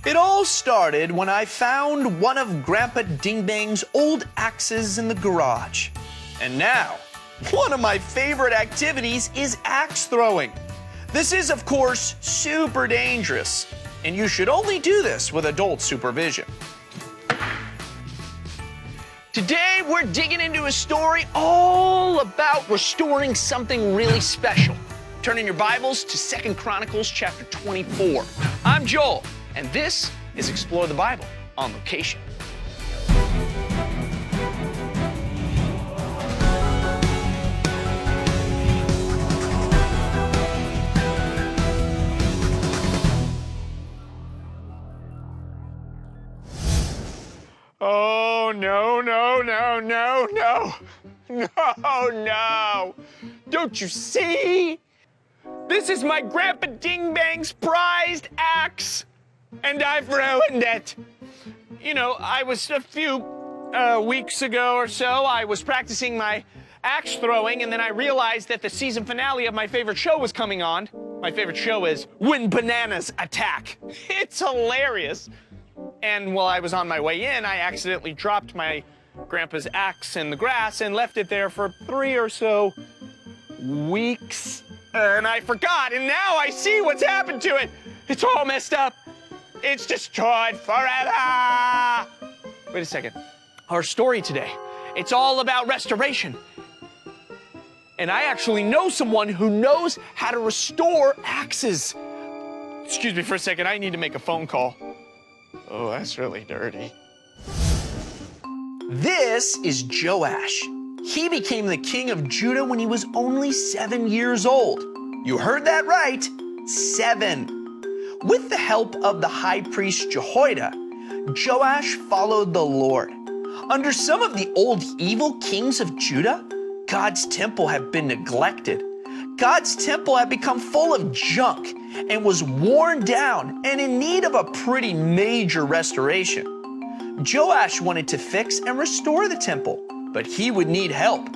It all started when I found one of Grandpa Dingbang's old axes in the garage. And now, one of my favorite activities is axe throwing. This is, of course, super dangerous, and you should only do this with adult supervision. Today, we're digging into a story all about restoring something really special. Turn in your Bibles to 2 Chronicles chapter 24. I'm Joel, and this is Explore the Bible on location. Oh, no, no, no, no, no. No, no. Don't you see? This is my Grandpa Dingbang's prized axe, and I've ruined it. You know, I was a few weeks ago or so, I was practicing my axe throwing, and then I realized that the season finale of my favorite show was coming on. My favorite show is When Bananas Attack. It's hilarious. And while I was on my way in, I accidentally dropped my grandpa's axe in the grass and left it there for 3 or so weeks. And I forgot, and now I see what's happened to it. It's all messed up. It's destroyed forever. Wait a second. Our story today, it's all about restoration. And I actually know someone who knows how to restore axes. Excuse me for a second, I need to make a phone call. Oh, that's really dirty. This is Joash. He became the king of Judah when he was only 7 years old. You heard that right, 7. With the help of the high priest Jehoiada, Joash followed the Lord. Under some of the old evil kings of Judah, God's temple had been neglected. God's temple had become full of junk and was worn down and in need of a pretty major restoration. Joash wanted to fix and restore the temple, but he would need help.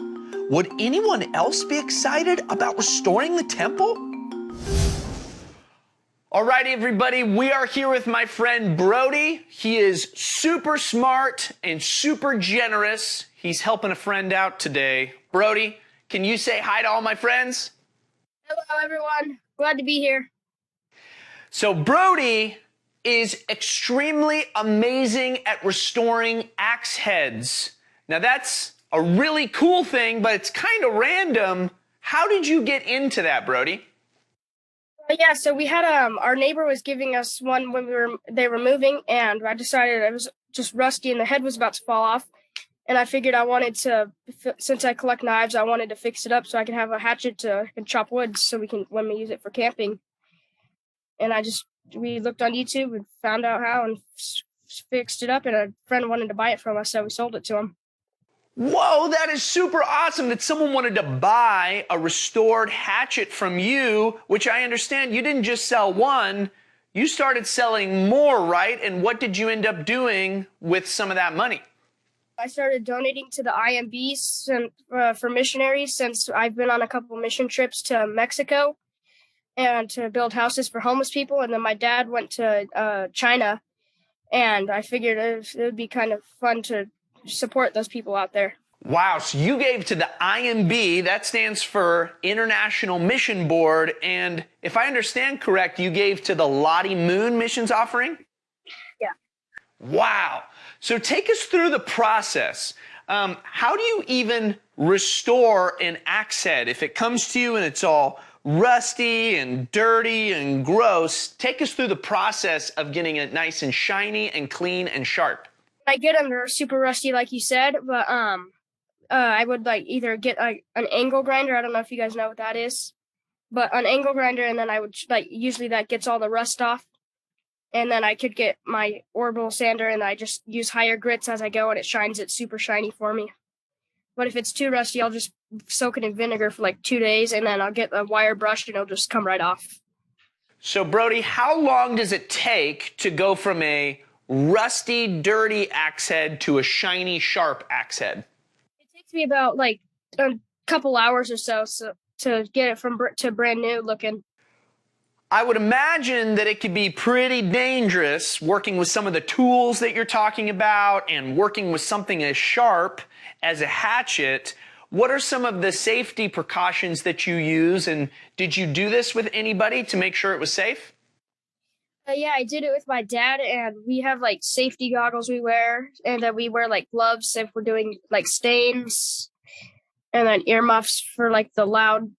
Would anyone else be excited about restoring the temple? All right, everybody, we are here with my friend Brody. He is super smart and super generous. He's helping a friend out today. Brody, can you say hi to all my friends? Hello, everyone. Glad to be here. So Brody is extremely amazing at restoring axe heads. Now that's a really cool thing, but it's kind of random. How did you get into that, Brody? Yeah, so we had our neighbor was giving us one when they were moving, and I decided it was just rusty and the head was about to fall off. And I figured I wanted to, since I collect knives, I wanted to fix it up so I can have a hatchet to chop wood so we can when we use it for camping. And we looked on YouTube and found out how and fixed it up, and a friend wanted to buy it from us, so we sold it to him. Whoa, that is super awesome that someone wanted to buy a restored hatchet from you, which I understand you didn't just sell one, you started selling more, right? And what did you end up doing with some of that money? I started donating to the IMBs for missionaries since I've been on a couple mission trips to Mexico and to build houses for homeless people. And then my dad went to China, and I figured it would be kind of fun to support those people out there. Wow, so you gave to the IMB, that stands for International Mission Board, and if I understand correct, you gave to the Lottie Moon Missions Offering? Yeah. Wow. So take us through the process. How do you even restore an axe head? If it comes to you and it's all rusty and dirty and gross, take us through the process of getting it nice and shiny and clean and sharp. I get them, they're super rusty like you said, but I would either get an angle grinder. I don't know if you guys know what that is, but an angle grinder, and then I would usually that gets all the rust off. And then I could get my orbital sander, and I just use higher grits as I go, and it shines it super shiny for me. But if it's too rusty, I'll just soak it in vinegar for 2 days, and then I'll get the wire brushed, and it'll just come right off. So, Brody, how long does it take to go from a rusty, dirty axe head to a shiny, sharp axe head? It takes me about a couple hours or so to get it to brand new looking. I would imagine that it could be pretty dangerous working with some of the tools that you're talking about and working with something as sharp as a hatchet. What are some of the safety precautions that you use, and did you do this with anybody to make sure it was safe? Yeah, I did it with my dad, and we have like safety goggles we wear, and then we wear like gloves if we're doing like stains, and then earmuffs for like the loud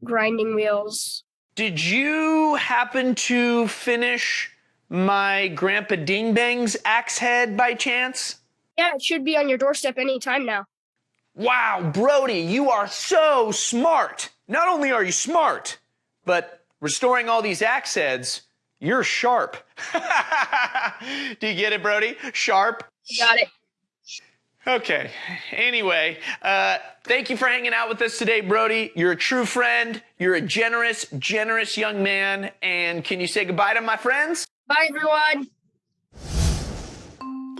grinding wheels. Did you happen to finish my Grandpa Dingbang's axe head by chance? Yeah, it should be on your doorstep any time now. Wow, Brody, you are so smart. Not only are you smart, but restoring all these axe heads, you're sharp. Do you get it, Brody? Sharp? Got it. Okay. Anyway, thank you for hanging out with us today, Brody. You're a true friend. You're a generous, generous young man. And can you say goodbye to my friends? Bye, everyone.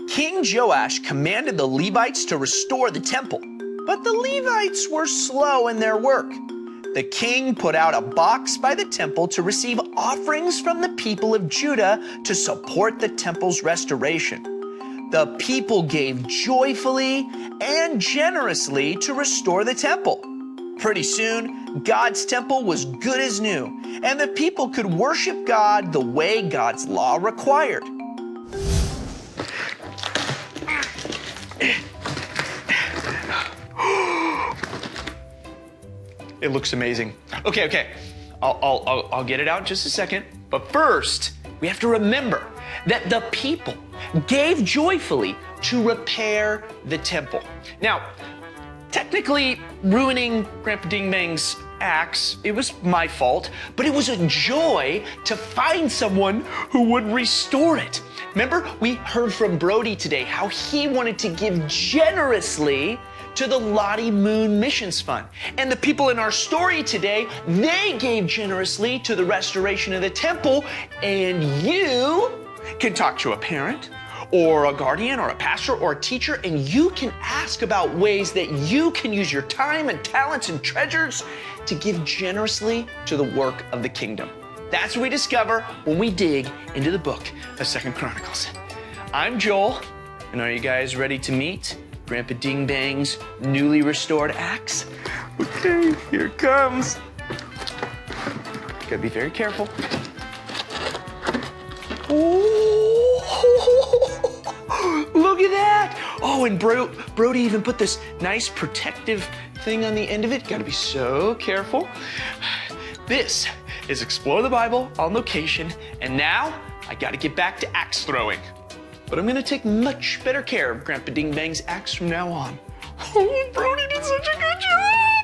King Joash commanded the Levites to restore the temple, but the Levites were slow in their work. The king put out a box by the temple to receive offerings from the people of Judah to support the temple's restoration. The people gave joyfully and generously to restore the temple. Pretty soon, God's temple was good as new, and the people could worship God the way God's law required. It looks amazing. Okay. I'll get it out in just a second. But first, we have to remember that the people gave joyfully to repair the temple. Now, technically ruining Grandpa Dingbang's axe, it was my fault, but it was a joy to find someone who would restore it. Remember, we heard from Brody today how he wanted to give generously to the Lottie Moon Missions Fund. And the people in our story today, they gave generously to the restoration of the temple, and you can talk to a parent or a guardian or a pastor or a teacher, and you can ask about ways that you can use your time and talents and treasures to give generously to the work of the kingdom. That's what we discover when we dig into the book of 2 Chronicles. I'm Joel, and are you guys ready to meet Grandpa Dingbang's newly restored axe? Okay, here it comes. Gotta be very careful. Oh, look at that. Oh, and Brody even put this nice protective thing on the end of it. Gotta be so careful. This is Explore the Bible on location, and now I gotta get back to axe throwing. But I'm gonna take much better care of Grandpa Dingbang's axe from now on. Oh, Brody did such a good job!